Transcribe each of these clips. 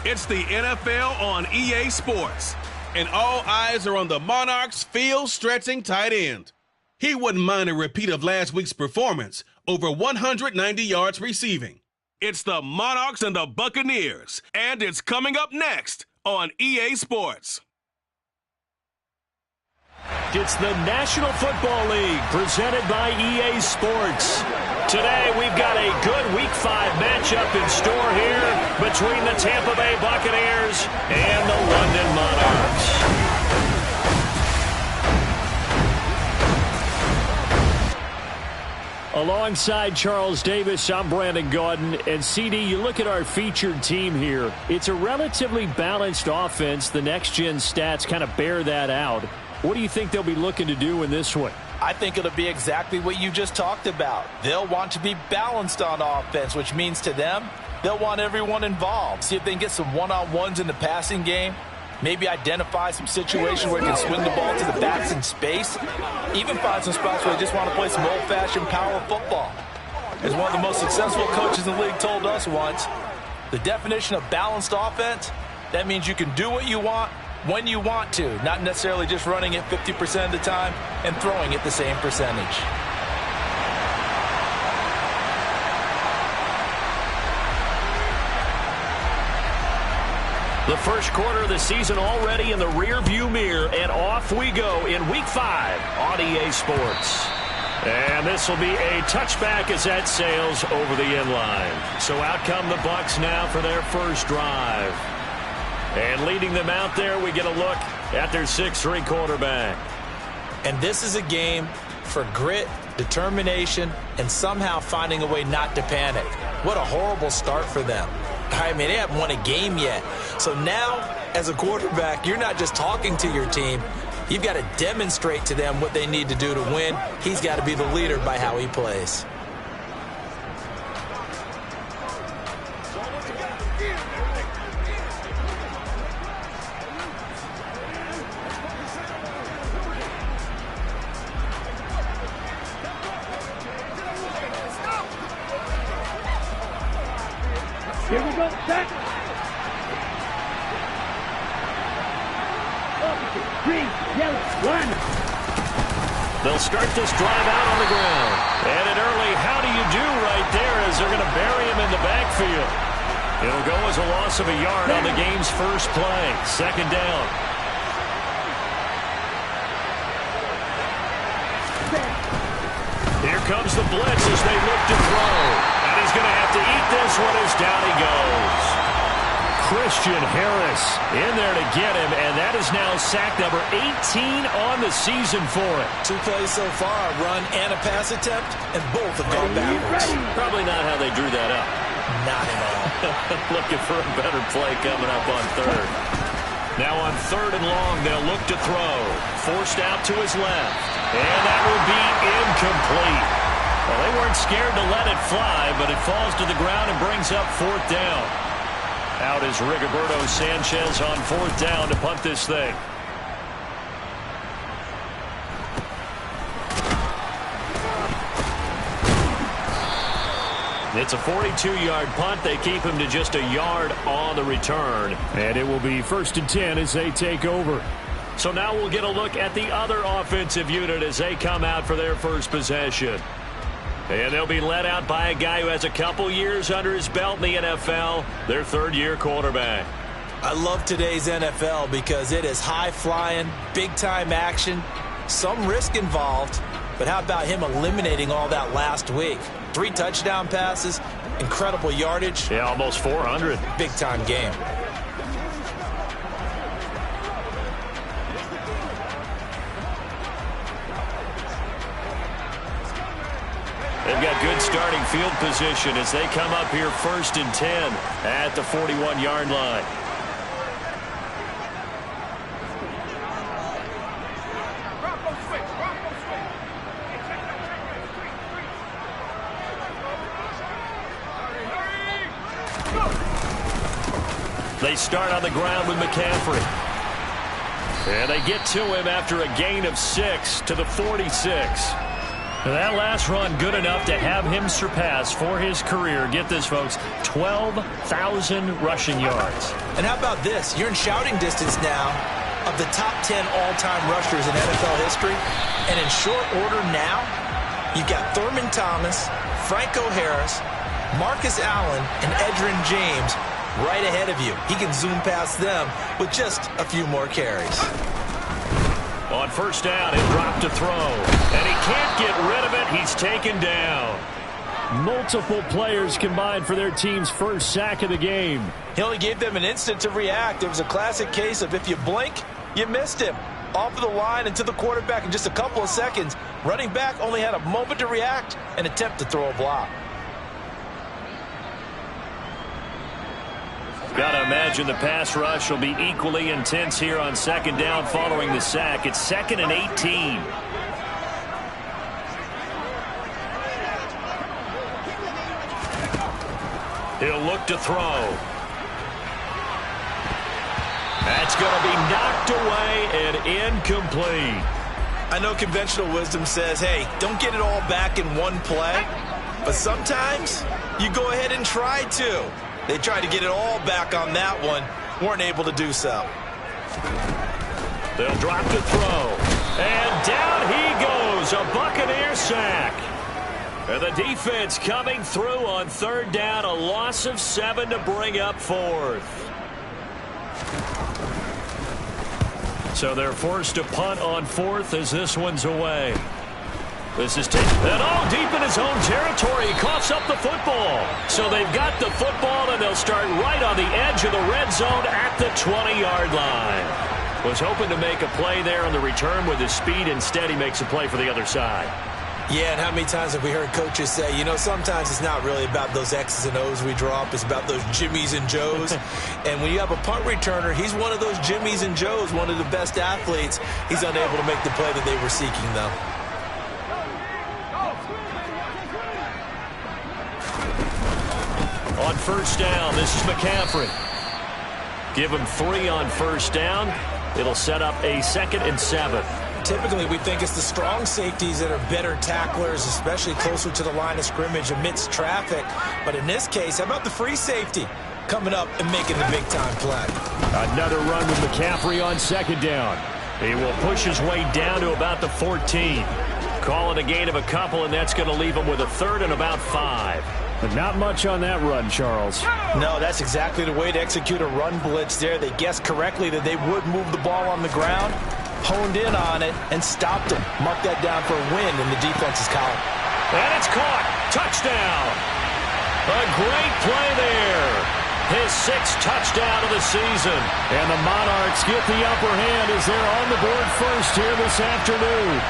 It's the NFL on EA Sports, and all eyes are on the Monarchs' field-stretching tight end. He wouldn't mind a repeat of last week's performance, over 190 yards receiving. It's the Monarchs and the Buccaneers, and it's coming up next on EA Sports. It's the National Football League presented by EA Sports. Today we've got a good Week 5 matchup in store here between the Tampa Bay Buccaneers and the London Monarchs. Alongside Charles Davis, I'm Brandon Gaudin. And CD, you look at our featured team here. It's a relatively balanced offense. The next-gen stats kind of bear that out. What do you think they'll be looking to do in this one? I think it'll be exactly what you just talked about. They'll want to be balanced on offense, which means to them, they'll want everyone involved. See if they can get some one-on-ones in the passing game. Maybe identify some situations where they can swing the ball to the backs in space. Even find some spots where they just want to play some old-fashioned power football. As one of the most successful coaches in the league told us once, the definition of balanced offense, that means you can do what you want when you want to, not necessarily just running it 50% of the time and throwing it the same percentage. The first quarter of the season already in the rear-view mirror, and off we go in Week 5 on EA Sports. And this will be a touchback as that sails over the end line. So out come the Bucs now for their first drive. And leading them out there, we get a look at their 6'3" quarterback. And this is a game for grit, determination, and somehow finding a way not to panic. What a horrible start for them. I mean, they haven't won a game yet. So now, as a quarterback, you're not just talking to your team. You've got to demonstrate to them what they need to do to win. He's got to be the leader by how he plays. Here we go, set. 3, yellow, 1. They'll start this drive out on the ground. And an early how do you do right there as they're going to bury him in the backfield. It'll go as a loss of a yard on the game's first play. Second down. Here comes the blitz as they look to throw. And he's going to have to eat this one as down he goes. Christian Harris in there to get him, and that is now sack number 18 on the season for it. 2 plays so far, a run and a pass attempt, and both have gone backwards. Probably not how they drew that up. Not at all. Looking for a better play coming up on third. Now on 3rd and long, they'll look to throw. Forced out to his left, and that will be incomplete. Well, they weren't scared to let it fly, but it falls to the ground and brings up 4th down. Out is Rigoberto Sanchez on 4th down to punt this thing. It's a 42-yard punt. They keep him to just a yard on the return. And it will be 1st and 10 as they take over. So now we'll get a look at the other offensive unit as they come out for their first possession. And they'll be led out by a guy who has a couple years under his belt in the NFL, their 3rd-year quarterback. I love today's NFL because it is high-flying, big-time action, some risk involved. But how about him eliminating all that last week? 3 touchdown passes, incredible yardage. Yeah, almost 400. Big-time game. They've got good starting field position as they come up here 1st and 10 at the 41-yard line. They start on the ground with McCaffrey. And they get to him after a gain of 6 to the 46. That last run good enough to have him surpass for his career, get this, folks, 12,000 rushing yards. And how about this? You're in shouting distance now of the top 10 all-time rushers in NFL history. And in short order now, you've got Thurman Thomas, Franco Harris, Marcus Allen, and Edgerrin James right ahead of you. He can zoom past them with just a few more carries. On first down, he'll drop to throw. And he can't get rid of it. He's taken down. Multiple players combined for their team's first sack of the game. He only gave them an instant to react. It was a classic case of if you blink, you missed him. Off of the line and to the quarterback in just a couple of seconds. Running back only had a moment to react and attempt to throw a block. Got to imagine the pass rush will be equally intense here on second down following the sack. It's 2nd and 18. He'll look to throw. That's going to be knocked away and incomplete. I know conventional wisdom says, hey, don't get it all back in one play. But sometimes you go ahead and try to. They tried to get it all back on that one. Weren't able to do so. They'll drop to throw. And down he goes. A Buccaneer sack. And the defense coming through on third down. A loss of 7 to bring up 4th. So they're forced to punt on 4th as this one's away. This is taken. And all deep in his own territory. He coughs up the football. So they've got the football, and they'll start right on the edge of the red zone at the 20-yard line. Was hoping to make a play there on the return with his speed. Instead, he makes a play for the other side. Yeah, and how many times have we heard coaches say, you know, sometimes it's not really about those X's and O's we drop. It's about those Jimmies and Joes. And when you have a punt returner, he's one of those Jimmies and Joes, one of the best athletes. He's unable to make the play that they were seeking, though. On first down, this is McCaffrey. Give him 3 on first down. It'll set up a 2nd and 7. Typically, we think it's the strong safeties that are better tacklers, especially closer to the line of scrimmage amidst traffic. But in this case, how about the free safety coming up and making the big-time play? Another run with McCaffrey on second down. He will push his way down to about the 14. Call it a gain of a couple, and that's going to leave him with a 3rd and about 5. But not much on that run, Charles. No, that's exactly the way to execute a run blitz there. They guessed correctly that they would move the ball on the ground, honed in on it, and stopped him. Mark that down for a win in the defense's column. And it's caught. Touchdown. A great play there. His 6th touchdown of the season. And the Monarchs get the upper hand as they're on the board first here this afternoon.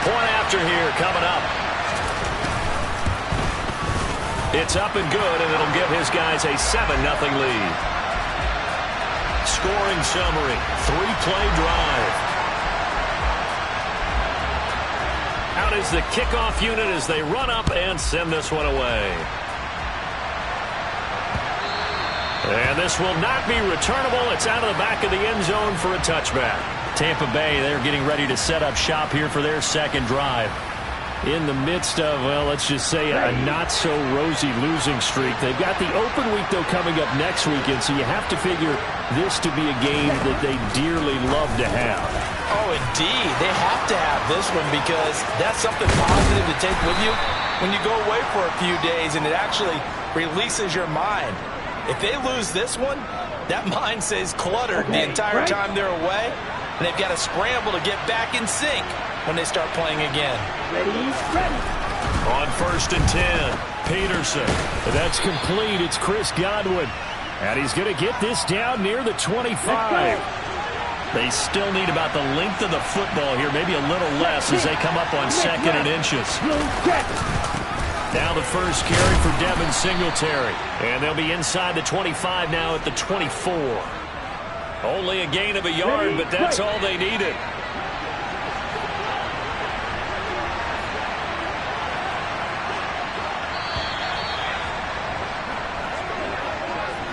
Point after here coming up. It's up and good, and it'll give his guys a 7-0 lead. Scoring summary, 3-play drive. Out is the kickoff unit as they run up and send this one away. And this will not be returnable. It's out of the back of the end zone for a touchback. Tampa Bay, they're getting ready to set up shop here for their second drive. In the midst of, well, let's just say a not-so-rosy losing streak. They've got the open week, though, coming up next weekend, so you have to figure this to be a game that they dearly love to have. Oh, indeed. They have to have this one because that's something positive to take with you when you go away for a few days, and it actually releases your mind. If they lose this one, that mind stays cluttered the entire time they're away, and they've got to scramble to get back in sync when they start playing again. Ready. On 1st and 10, Peterson. That's complete. It's Chris Godwin. And he's going to get this down near the 25. They still need about the length of the football here, maybe a little less as they come up on 2nd and inches. Now the first carry for Devin Singletary. And they'll be inside the 25 now at the 24. Only a gain of a yard, but that's all they needed.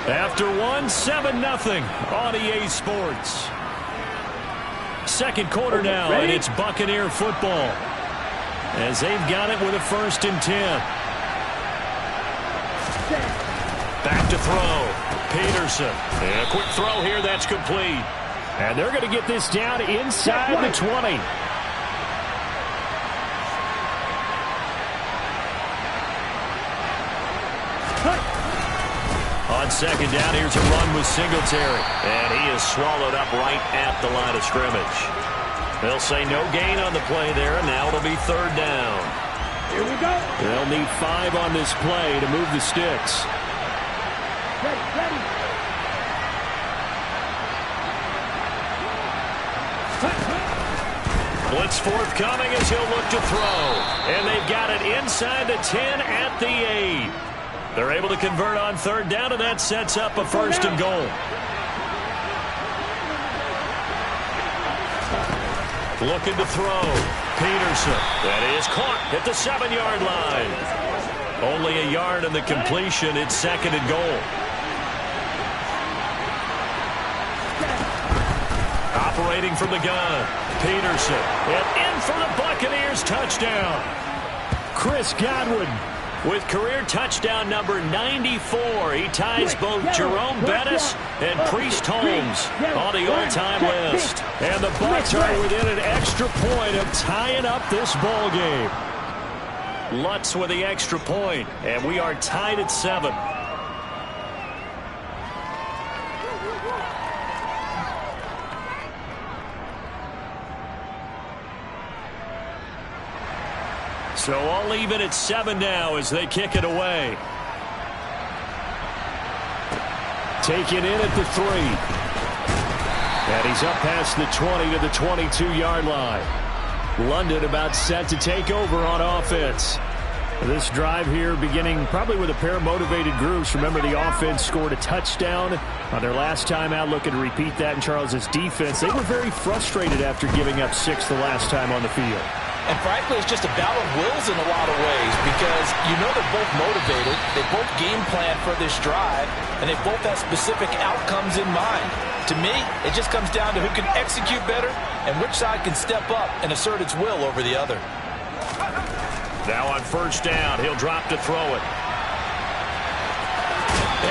After one, 7-0 on EA Sports. Second quarter now, and it's Buccaneer football. as they've got it with a 1st and 10. Back to throw. Peterson. And a quick throw here. That's complete. And they're going to get this down inside the 20. On 2nd down, here's a run with Singletary. And he is swallowed up right at the line of scrimmage. They'll say no gain on the play there, and now it'll be 3rd down. Here we go. They'll need 5 on this play to move the sticks. Ready. Blitz forthcoming as he'll look to throw. And they've got it inside the 10 at the 8. They're able to convert on 3rd down, and that sets up a 1st and goal. Looking to throw. Peterson. That is caught at the 7-yard line. Only a yard in the completion. It's 2nd and goal. Operating from the gun. Peterson. And in for the Buccaneers touchdown. Chris Godwin with career touchdown number 94. He ties both Jerome Bettis and Priest Holmes on the all-time list. And the Bucs are within an extra point of tying up this ball game. Lutz with the extra point, and we are tied at 7. So all even at 7 now as they kick it away. Taken in at the 3. And he's up past the 20 to the 22-yard line. London about set to take over on offense. This drive here beginning probably with a pair of motivated groups. Remember, the offense scored a touchdown on their last time out. Looking to repeat that in Charles's defense. They were very frustrated after giving up 6 the last time on the field. And frankly, it's just a battle of wills in a lot of ways because you know they're both motivated. They both game plan for this drive, and they both have specific outcomes in mind. To me, it just comes down to who can execute better and which side can step up and assert its will over the other. Now on 1st down, he'll drop to throw it.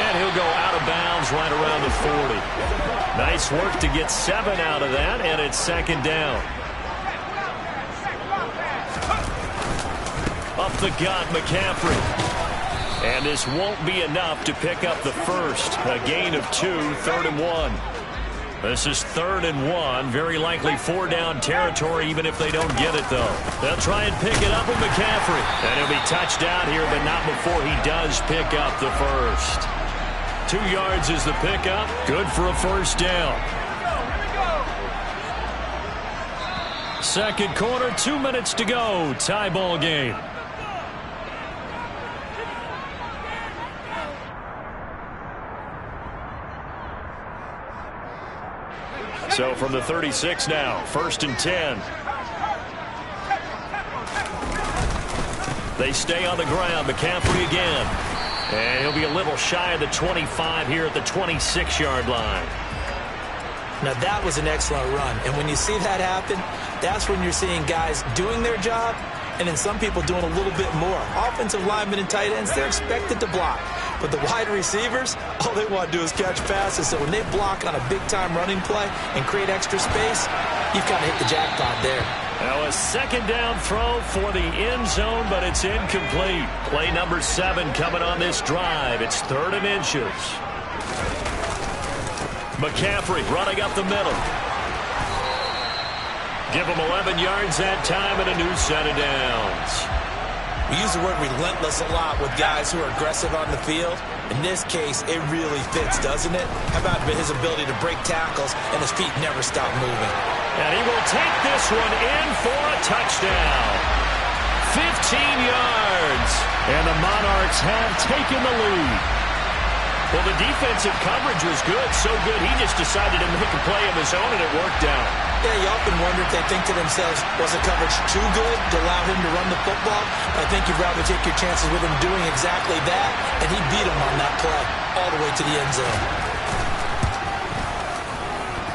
And he'll go out of bounds right around the 40. Nice work to get 7 out of that, and it's 2nd down. Up the gut, McCaffrey. And this won't be enough to pick up the 1st. A gain of 2, 3rd and 1. This is 3rd and 1. Very likely 4-down territory, even if they don't get it, though. They'll try and pick it up with McCaffrey. And he'll be touched down here, but not before he does pick up the 1st. 2 yards is the pickup. Good for a 1st down. 2nd quarter, 2 minutes to go. Tie ball game. So from the 36 now, 1st and 10. They stay on the ground. McCaffrey again. And he'll be a little shy of the 25 here at the 26-yard line. Now that was an excellent run. And when you see that happen, that's when you're seeing guys doing their job and then some people doing a little bit more. Offensive linemen and tight ends, they're expected to block. But the wide receivers, all they want to do is catch passes. So when they block on a big-time running play and create extra space, you've kind of hit the jackpot there. Now a 2nd down throw for the end zone, but it's incomplete. Play number 7 coming on this drive. It's 3rd and inches. McCaffrey running up the middle. Give him 11 yards that time and a new set of downs. We use the word relentless a lot with guys who are aggressive on the field. In this case, it really fits, doesn't it? How about his ability to break tackles and his feet never stop moving? And he will take this one in for a touchdown. 15 yards. And the Monarchs have taken the lead. Well, the defensive coverage was good, so good he just decided to make a play of his own, and it worked out. Yeah, you often wonder if they think to themselves, was the coverage too good to allow him to run the football? I think you'd rather take your chances with him doing exactly that, and he beat him on that play all the way to the end zone.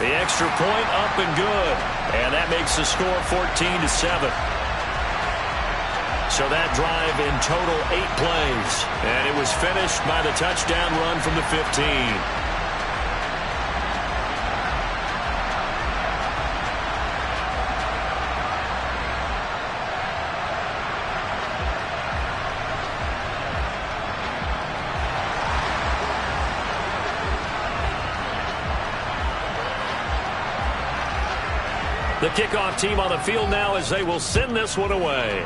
The extra point up and good, and that makes the score 14-7. So that drive in total 8 plays. And it was finished by the touchdown run from the 15. The kickoff team on the field now as they will send this one away.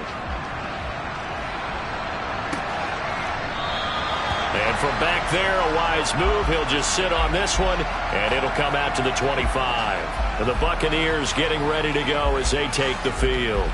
And from back there, a wise move. He'll just sit on this one, and it'll come out to the 25. And the Buccaneers getting ready to go as they take the field.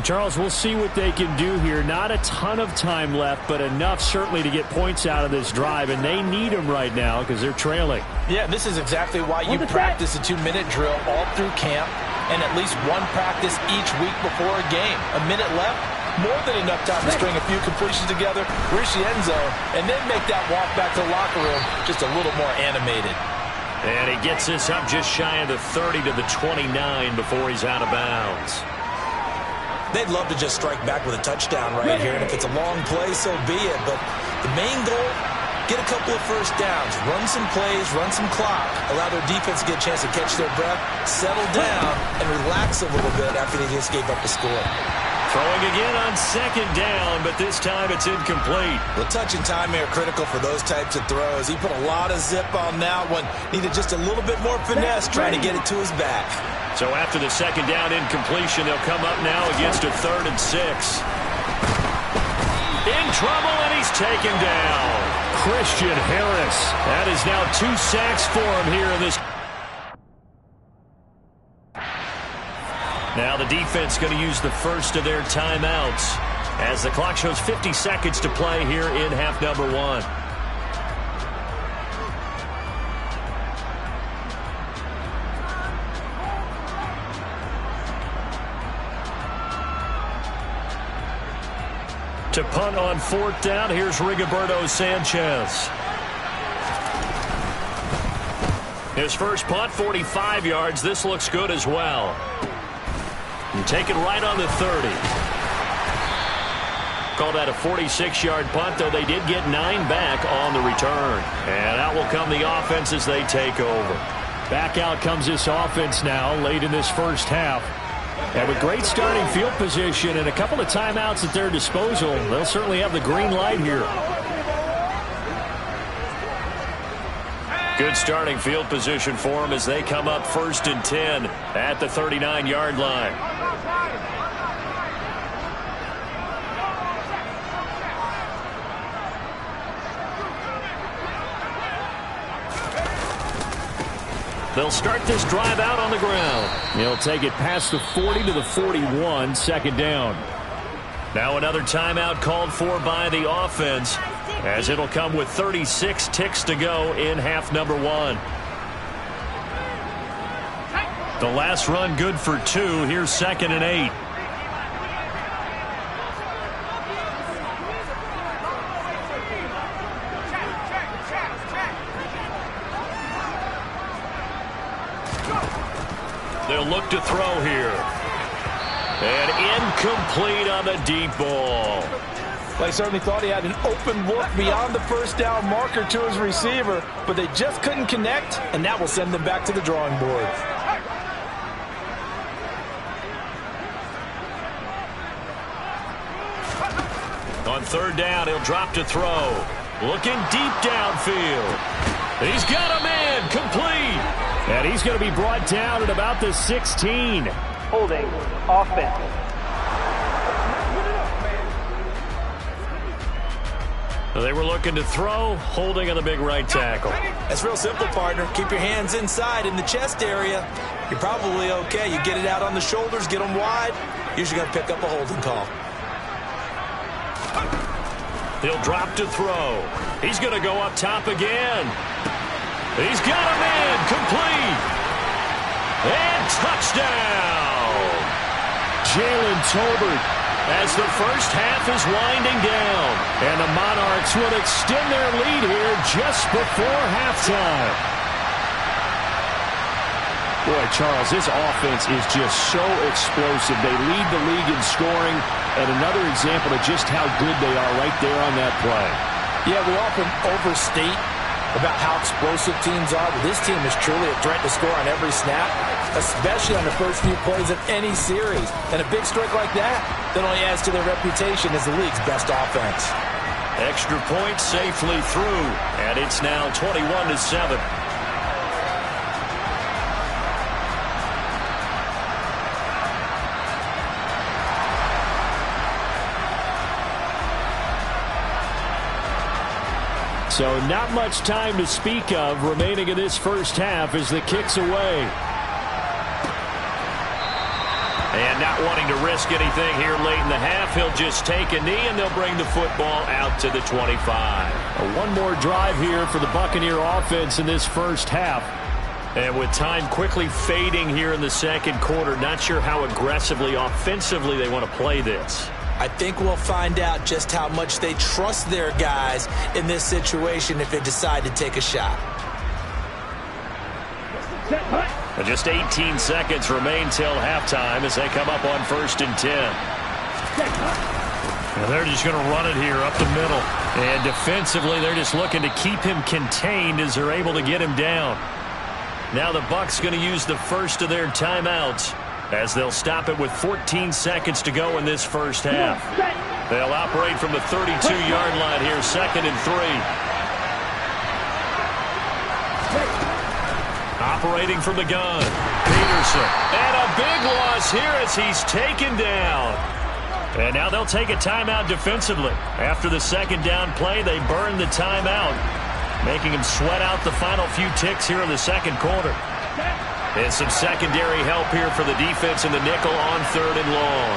Charles, we'll see what they can do here. Not a ton of time left, but enough certainly to get points out of this drive, and they need them right now because they're trailing. Yeah, this is exactly why you practice a 2-minute drill all through camp and at least one practice each week before a game. A minute left, more than enough time to string a few completions together, reach the end zone, and then make that walk back to the locker room just a little more animated. And he gets this up just shy of the 30 to the 29 before he's out of bounds. They'd love to just strike back with a touchdown right here, and if it's a long play, so be it. But the main goal, get a couple of first downs, run some plays, run some clock, allow their defense to get a chance to catch their breath, settle down, and relax a little bit after they just gave up the score. Throwing again on second down, but this time it's incomplete. The touch and time are critical for those types of throws. He put a lot of zip on that one. Needed just a little bit more finesse trying to get it to his back. So after the second down incompletion, they'll come up now against a 3rd and 6. In trouble, and he's taken down. Christian Harris. That is now 2 sacks for him here in this. Now the defense going to use the first of their timeouts as the clock shows 50 seconds to play here in half number 1. To punt on 4th down, here's Rigoberto Sanchez. His first punt, 45 yards. This looks good as well. And take it right on the 30. Call that a 46-yard punt, though they did get 9 back on the return. And out will come the offense as they take over. Back out comes this offense now late in this first half. And with great starting field position and a couple of timeouts at their disposal, they'll certainly have the green light here. Good starting field position for them as they come up 1st and 10 at the 39-yard line. They'll start this drive out on the ground. He'll take it past the 40 to the 41, 2nd down. Now another timeout called for by the offense as it'll come with 36 ticks to go in half number 1. The last run good for 2. Here's 2nd and 8. They'll look to throw here. And incomplete on the deep ball. They certainly thought he had an open look beyond the first down marker to his receiver, but they just couldn't connect, and that will send them back to the drawing board. On 3rd down, he'll drop to throw. Looking deep downfield. He's got a man, complete. And he's going to be brought down at about the 16. Holding offense. They were looking to throw, holding on the big right tackle. That's real simple, partner. Keep your hands inside in the chest area. You're probably okay. You get it out on the shoulders, get them wide. Usually going to pick up a holding call. He'll drop to throw. He's going to go up top again. He's got a man, complete. And touchdown. Jalen Tolbert. As the first half is winding down. And the Monarchs will extend their lead here just before halftime. Boy, Charles, this offense is just so explosive. They lead the league in scoring, and another example of just how good they are right there on that play. Yeah, we often overstate about how explosive teams are, but this team is truly a threat to score on every snap, especially on the first few plays of any series. And a big strike like that only adds to their reputation as the league's best offense. Extra point safely through, and it's now 21-7. So not much time to speak of remaining in this first half as the kick's away. And not wanting to risk anything here late in the half, he'll just take a knee and they'll bring the football out to the 25. One more drive here for the Buccaneer offense in this first half. And with time quickly fading here in the second quarter, not sure how aggressively, offensively they want to play this. I think we'll find out just how much they trust their guys in this situation if they decide to take a shot. And just 18 seconds remain till halftime as they come up on 1st and 10. And they're just going to run it here up the middle. And defensively, they're just looking to keep him contained as they're able to get him down. Now the Bucs going to use the first of their timeouts as they'll stop it with 14 seconds to go in this first half. They'll operate from the 32-yard line here, 2nd and 3. Operating from the gun, Peterson. And a big loss here as he's taken down. And now they'll take a timeout defensively. After the second down play, they burn the timeout, making him sweat out the final few ticks here in the second quarter. And some secondary help here for the defense in the nickel on 3rd and long.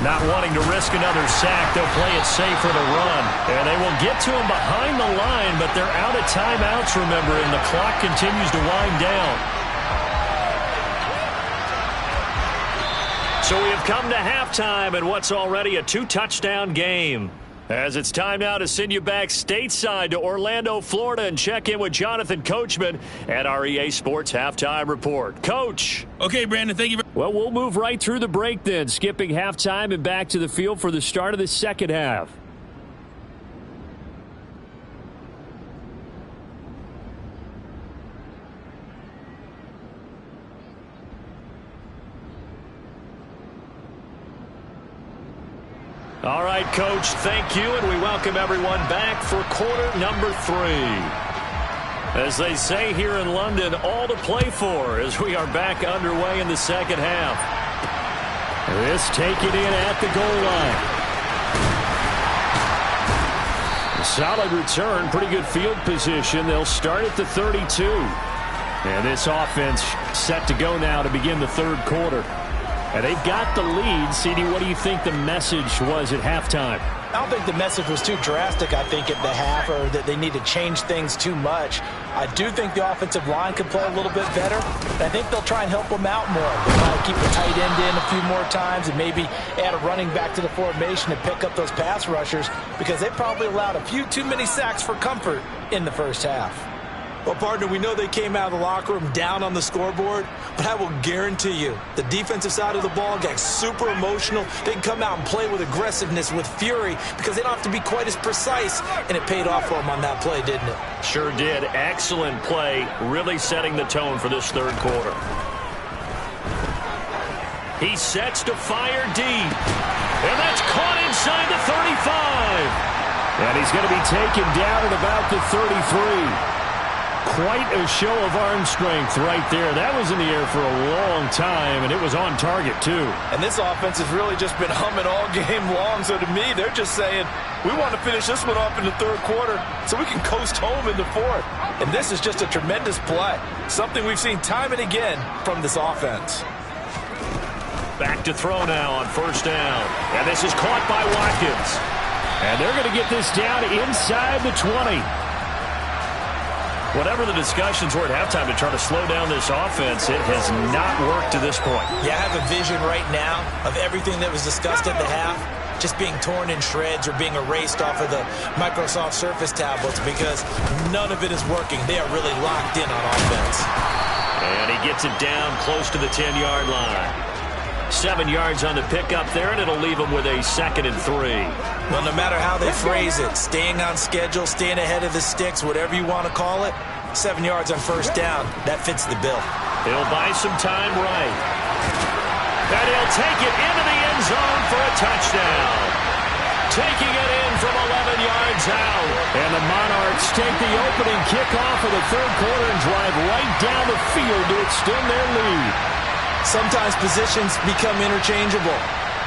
Not wanting to risk another sack, they'll play it safe for the run. And they will get to him behind the line, but they're out of timeouts, remember, and the clock continues to wind down. So we have come to halftime in what's already a 2-touchdown game. As it's time now to send you back stateside to Orlando, Florida, and check in with Jonathan Coachman at our EA Sports Halftime Report. Coach. Okay, Brandon, thank you. Well, we'll move right through the break then, skipping halftime and back to the field for the start of the second half. All right, Coach, thank you, and we welcome everyone back for quarter number 3. As they say here in London, all to play for as we are back underway in the second half. This taken in at the goal line. A solid return, pretty good field position. They'll start at the 32. And this offense set to go now to begin the third quarter. And they've got the lead. CD, what do you think the message was at halftime? I don't think the message was too drastic, I think, at the half, or that they need to change things too much. I do think the offensive line could play a little bit better. I think they'll try and help them out more. They'll try to keep the tight end in a few more times and maybe add a running back to the formation and pick up those pass rushers, because they probably allowed a few too many sacks for comfort in the first half. Well, partner, we know they came out of the locker room down on the scoreboard, but I will guarantee you the defensive side of the ball got super emotional. They can come out and play with aggressiveness, with fury, because they don't have to be quite as precise, and it paid off for them on that play, didn't it? Sure did. Excellent play, really setting the tone for this third quarter. He sets to fire deep, and that's caught inside the 35. And he's going to be taken down at about the 33. Quite a show of arm strength right there. That was in the air for a long time, and it was on target, too. And this offense has really just been humming all game long. So to me, they're just saying, we want to finish this one off in the third quarter so we can coast home in the fourth. And this is just a tremendous play. Something we've seen time and again from this offense. Back to throw now on first down. And this is caught by Watkins. And they're going to get this down inside the 20. Whatever the discussions were at halftime to try to slow down this offense, it has not worked to this point. Yeah, I have a vision right now of everything that was discussed at the half. just being torn in shreds or being erased off of the Microsoft Surface tablets because none of it is working. They are really locked in on offense. And he gets it down close to the 10-yard line. 7 yards on the pickup there, and it'll leave him with a 2nd and 3. Well, no matter how they phrase it, staying on schedule, staying ahead of the sticks, whatever you want to call it, 7 yards on first down, that fits the bill. He'll buy some time right. And he'll take it into the end zone for a touchdown. Taking it in from 11 yards out. And the Monarchs take the opening kickoff of the third quarter and drive right down the field to extend their lead. Sometimes positions become interchangeable.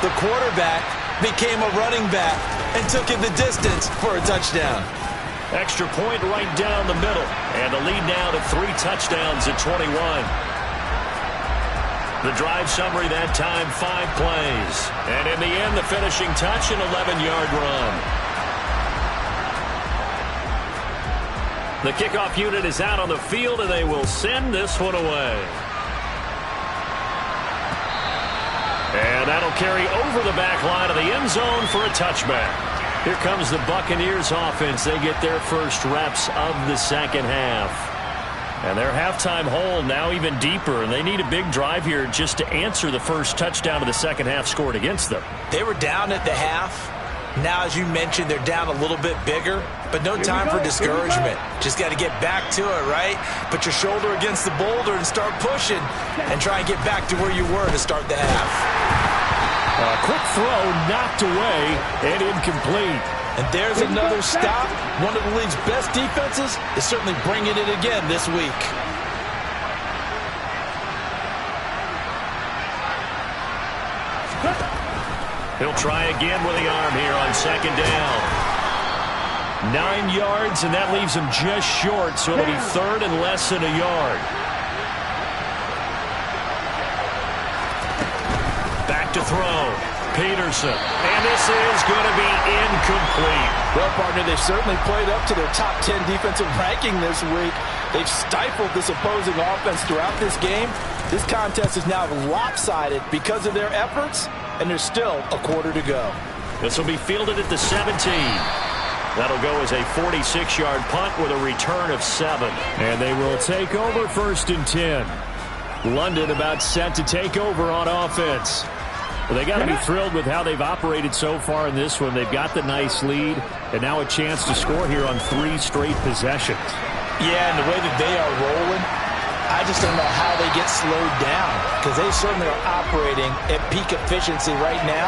The quarterback became a running back and took it the distance for a touchdown. Extra point right down the middle. And the lead now to 3 touchdowns at 21. The drive summary that time, 5 plays. And in the end, the finishing touch, an 11-yard run. The kickoff unit is out on the field, and they will send this one away. And that'll carry over the back line of the end zone for a touchback. Here comes the Buccaneers offense. They get their first reps of the second half. And their halftime hole now even deeper, and they need a big drive here just to answer the first touchdown of the second half scored against them. They were down at the half. Now, as you mentioned, they're down a little bit bigger, but no time for discouragement. Just got to get back to it, right? Put your shoulder against the boulder and start pushing and try and get back to where you were to start the half. A quick throw knocked away and incomplete. And there's another stop. One of the league's best defenses is certainly bringing it again this week. He'll try again with the arm here on second down. 9 yards, and that leaves him just short, so it'll be third and less than a yard. Back to throw. Peterson. And this is going to be incomplete. Well, partner, they've certainly played up to their top 10 defensive ranking this week. They've stifled this opposing offense throughout this game. This contest is now lopsided because of their efforts, and there's still a quarter to go. This will be fielded at the 17. That'll go as a 46-yard punt with a return of 7. And they will take over 1st and 10. London about set to take over on offense. Well, they got to be thrilled with how they've operated so far in this one. They've got the nice lead, and now a chance to score here on 3 straight possessions. Yeah, and the way that they are rolling, I just don't know how they get slowed down because they certainly are operating at peak efficiency right now.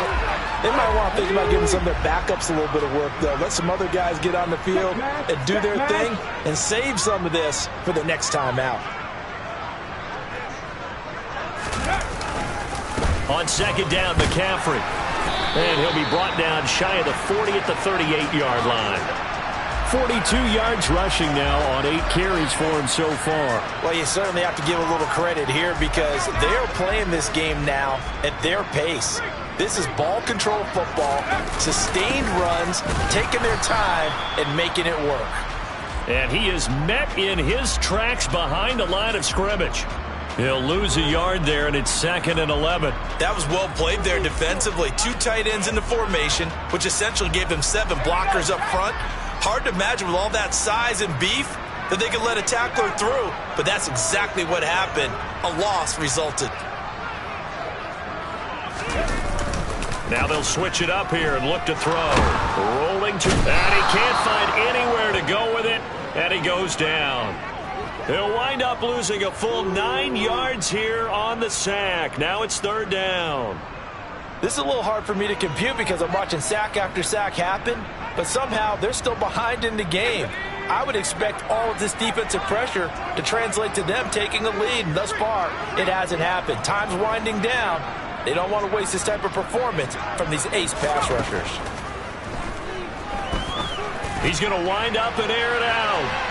They might want to think about giving some of their backups a little bit of work, though. Let some other guys get on the field and do their thing and save some of this for the next time out. On second down, McCaffrey. And he'll be brought down shy of the 40 at the 38-yard line. 42 yards rushing now on 8 carries for him so far. Well, you certainly have to give a little credit here because they're playing this game now at their pace. This is ball control football, sustained runs, taking their time and making it work. And he is met in his tracks behind the line of scrimmage. He'll lose a yard there, and it's 2nd and 11. That was well played there defensively. 2 tight ends in the formation, which essentially gave them 7 blockers up front. Hard to imagine with all that size and beef that they could let a tackler through, but that's exactly what happened. A loss resulted. Now they'll switch it up here and look to throw. Rolling to, and he can't find anywhere to go with it, and he goes down. He'll wind up losing a full 9 yards here on the sack. Now it's 3rd down. This is a little hard for me to compute because I'm watching sack after sack happen, but somehow they're still behind in the game. I would expect all of this defensive pressure to translate to them taking a lead, and thus far, it hasn't happened. Time's winding down. They don't want to waste this type of performance from these ace pass rushers. He's going to wind up and air it out.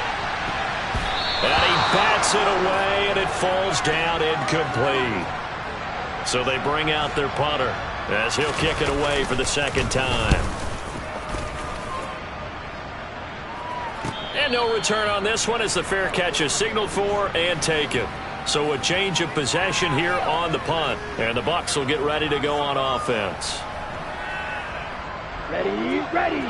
And he bats it away, and it falls down incomplete. So they bring out their punter as he'll kick it away for the 2nd time. And no return on this one as the fair catch is signaled for and taken. So a change of possession here on the punt. And the Bucs will get ready to go on offense. Ready, ready.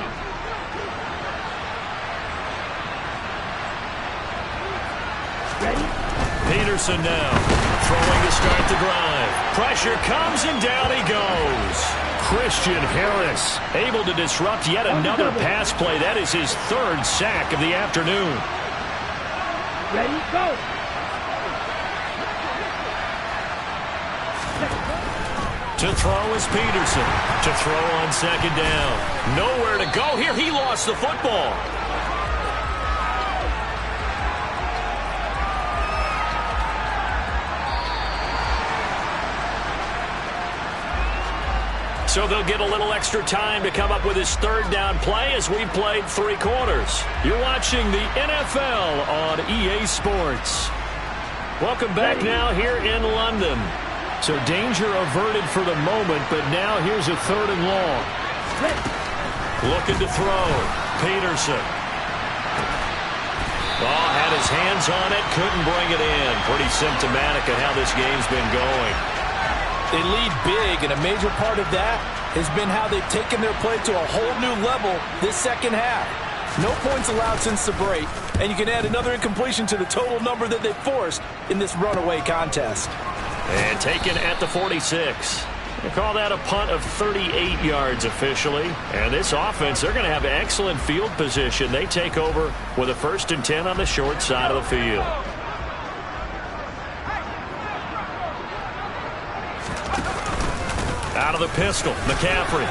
Ready. Peterson now throwing to start the drive. Pressure comes and down he goes. Christian Harris able to disrupt yet another pass play. That is his third sack of the afternoon. Ready, go. To throw is Peterson. To throw on second down. Nowhere to go here. He lost the football. So they'll get a little extra time to come up with his third down play as we played 3 quarters. You're watching the NFL on EA Sports. Welcome back now here in London. So danger averted for the moment, but now here's a 3rd and long. Looking to throw. Peterson. Oh, had his hands on it, couldn't bring it in. Pretty symptomatic of how this game's been going. They lead big, and a major part of that has been how they've taken their play to a whole new level this second half. No points allowed since the break, and you can add another incompletion to the total number that they forced in this runaway contest. And taken at the 46. They call that a punt of 38 yards officially. And this offense, they're going to have excellent field position. They take over with a 1st and 10 on the short side of the field. Out of the pistol, McCaffrey.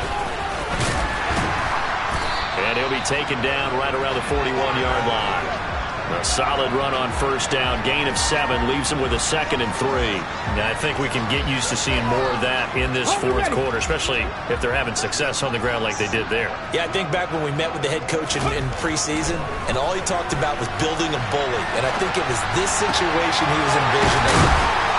And he'll be taken down right around the 41-yard line. A solid run on 1st down. Gain of 7 leaves him with a 2nd and 3. Now, I think we can get used to seeing more of that in this 4th quarter, especially if they're having success on the ground like they did there. Yeah, I think back when we met with the head coach in preseason, and all he talked about was building a bully. And I think it was this situation he was envisioning.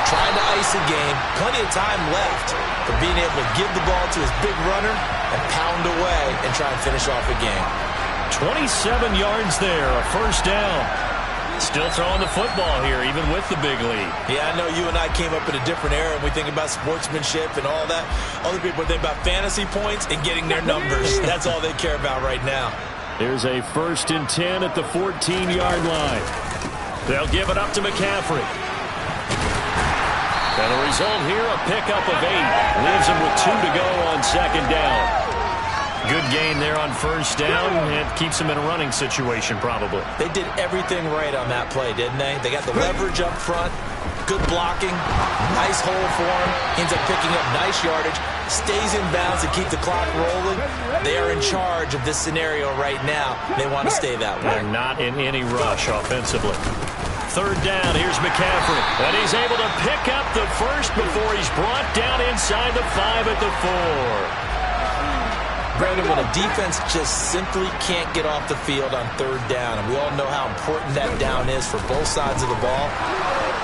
Trying to ice a game, plenty of time left for being able to give the ball to his big runner and pound away and try and finish off a game. 27 yards there, a 1st down. Still throwing the football here, even with the big lead. Yeah, I know you and I came up in a different era, and we think about sportsmanship and all that. Other people think about fantasy points and getting their numbers. That's all they care about right now. There's a 1st and 10 at the 14-yard line. They'll give it up to McCaffrey. And the result here, a pickup of 8. Leaves him with 2 to go on 2nd down. Good gain there on 1st down. It keeps him in a running situation, probably. They did everything right on that play, didn't they? They got the leverage up front, good blocking, nice hole for him. Ends up picking up nice yardage, stays in bounds to keep the clock rolling. They are in charge of this scenario right now. They want to stay that way. They're not in any rush offensively. 3rd down, here's McCaffrey. And he's able to pick up the 1st before he's brought down inside the 5 at the 4. Brandon, when a defense just simply can't get off the field on 3rd down, and we all know how important that down is for both sides of the ball,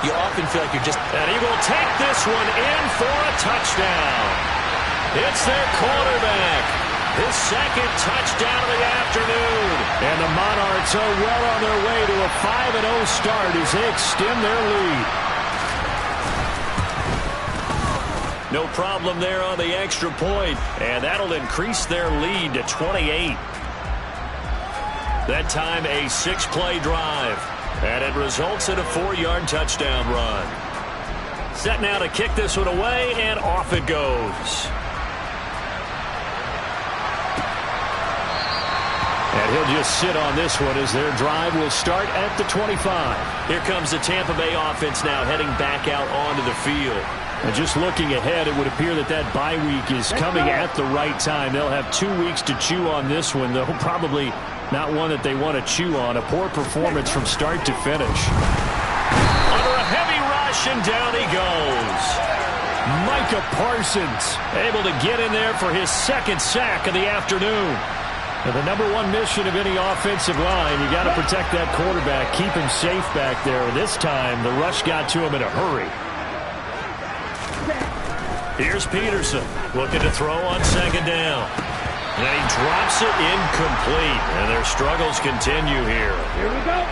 you often feel like you're just... And he will take this one in for a touchdown. It's their quarterback. His 2nd touchdown of the afternoon. And the Monarchs are well on their way to a 5-0 start as they extend their lead. No problem there on the extra point, and that'll increase their lead to 28. That time a 6-play drive, and it results in a 4-yard touchdown run. Set now to kick this one away, and off it goes. And he'll just sit on this one as their drive will start at the 25. Here comes the Tampa Bay offense now heading back out onto the field. And just looking ahead, it would appear that that bye week is coming at the right time. They'll have 2 weeks to chew on this one, though probably not one that they want to chew on. A poor performance from start to finish. Under a heavy rush, and down he goes. Micah Parsons able to get in there for his 2nd sack of the afternoon. And the #1 mission of any offensive line, you got to protect that quarterback, keep him safe back there. This time, the rush got to him in a hurry. Here's Peterson looking to throw on 2nd down. And he drops it incomplete. And their struggles continue here. Here we go.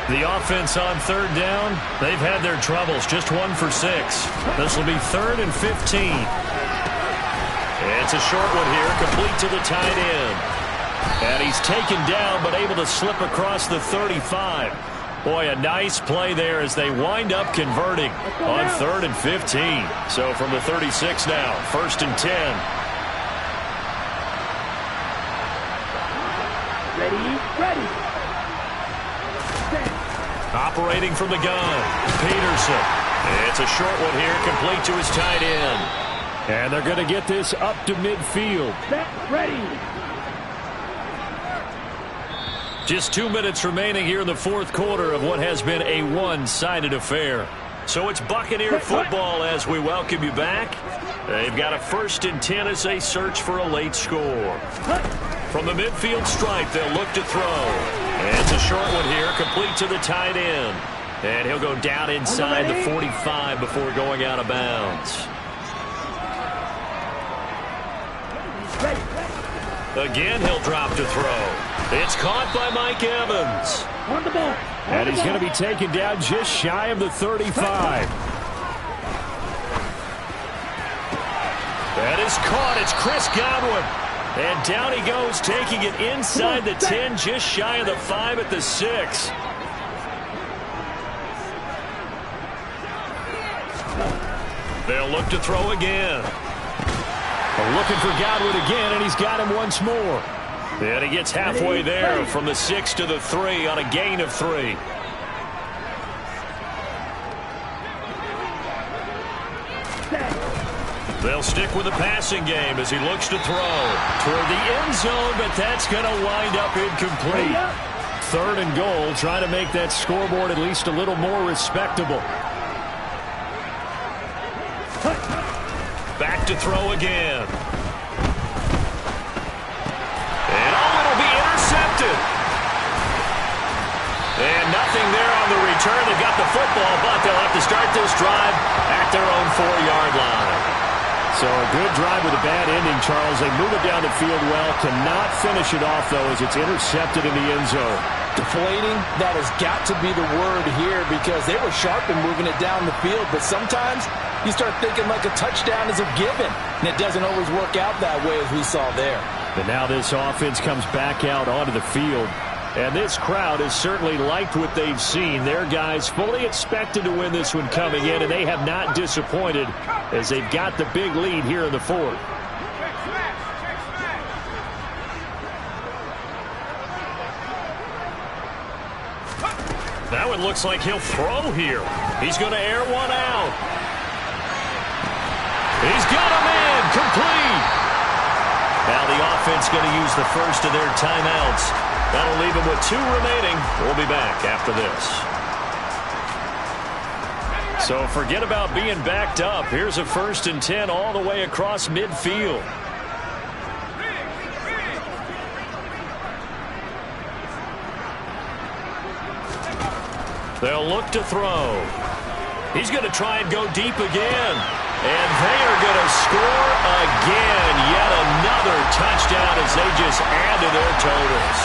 The offense on 3rd down, they've had their troubles. Just 1 for 6. This will be 3rd and 15. It's a short one here, complete to the tight end. And he's taken down, but able to slip across the 35. Boy, a nice play there as they wind up converting on 3rd and 15. So from the 36 now, 1st and 10. Ready. Operating from the gun, Peterson. It's a short one here, complete to his tight end. And they're going to get this up to midfield. Set, ready. Just 2 minutes remaining here in the 4th quarter of what has been a one-sided affair. So it's Buccaneer football as we welcome you back. They've got a 1st and 10 as they search for a late score. From the midfield stripe, they'll look to throw. And it's a short one here, complete to the tight end. And he'll go down inside the 45 before going out of bounds. Again, he'll drop to throw. It's caught by Mike Evans. On the ball. And he's going to be taken down just shy of the 35. That is caught. It's Chris Godwin. And down he goes, taking it inside the 10, just shy of the 5 at the 6. They'll look to throw again. Looking for Godwin again, and he's got him once more. And he gets halfway there from the 6 to the 3 on a gain of 3. They'll stick with the passing game as he looks to throw toward the end zone, but that's going to wind up incomplete. 3rd and goal, trying to make that scoreboard at least a little more respectable. Back to throw again. And it'll be intercepted. And nothing there on the return. They've got the football, but they'll have to start this drive at their own 4-yard line. So a good drive with a bad ending, Charles. They move it down the field well. Cannot finish it off, though, as it's intercepted in the end zone. Deflating, that has got to be the word here because they were sharp in moving it down the field, but sometimes you start thinking like a touchdown is a given, and it doesn't always work out that way as we saw there. And now this offense comes back out onto the field. And this crowd has certainly liked what they've seen. Their guys fully expected to win this one coming in, and they have not disappointed as they've got the big lead here in the 4th. That one looks like he'll throw here. He's going to air one out. He's got him in, complete. Now the offense going to use the first of their timeouts. That'll leave them with 2 remaining. We'll be back after this. So forget about being backed up. Here's a 1st and 10 all the way across midfield. They'll look to throw. He's going to try and go deep again. And they are going to score again. Yet another touchdown as they just add to their totals.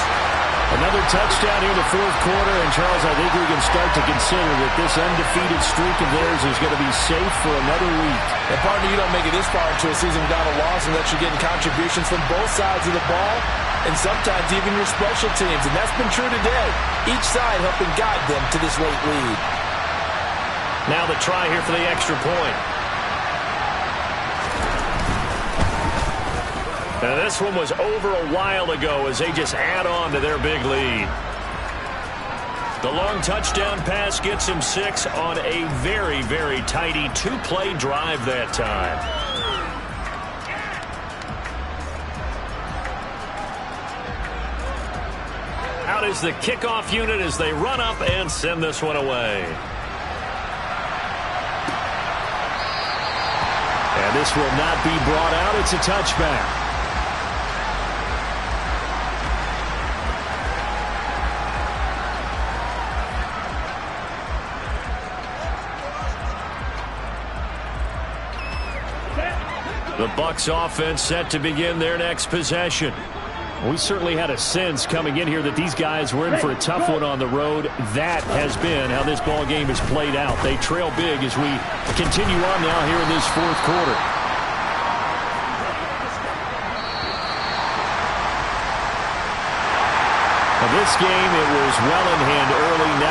Another touchdown here in the 4th quarter. And, Charles, I think we can start to consider that this undefeated streak of theirs is going to be safe for another week. And, partner, you don't make it this far into a season without a loss unless you're getting contributions from both sides of the ball and sometimes even your special teams. And that's been true today. Each side helping guide them to this late lead. Now the try here for the extra point. And this one was over a while ago as they just add on to their big lead. The long touchdown pass gets him 6 on a very, very tidy 2-play drive that time. Out is the kickoff unit as they run up and send this one away. And this will not be brought out. It's a touchback. The Bucs offense set to begin their next possession. We certainly had a sense coming in here that these guys were in for a tough one on the road. That has been how this ball game has played out. They trail big as we continue on now here in this 4th quarter. This game, it was well in hand early. Now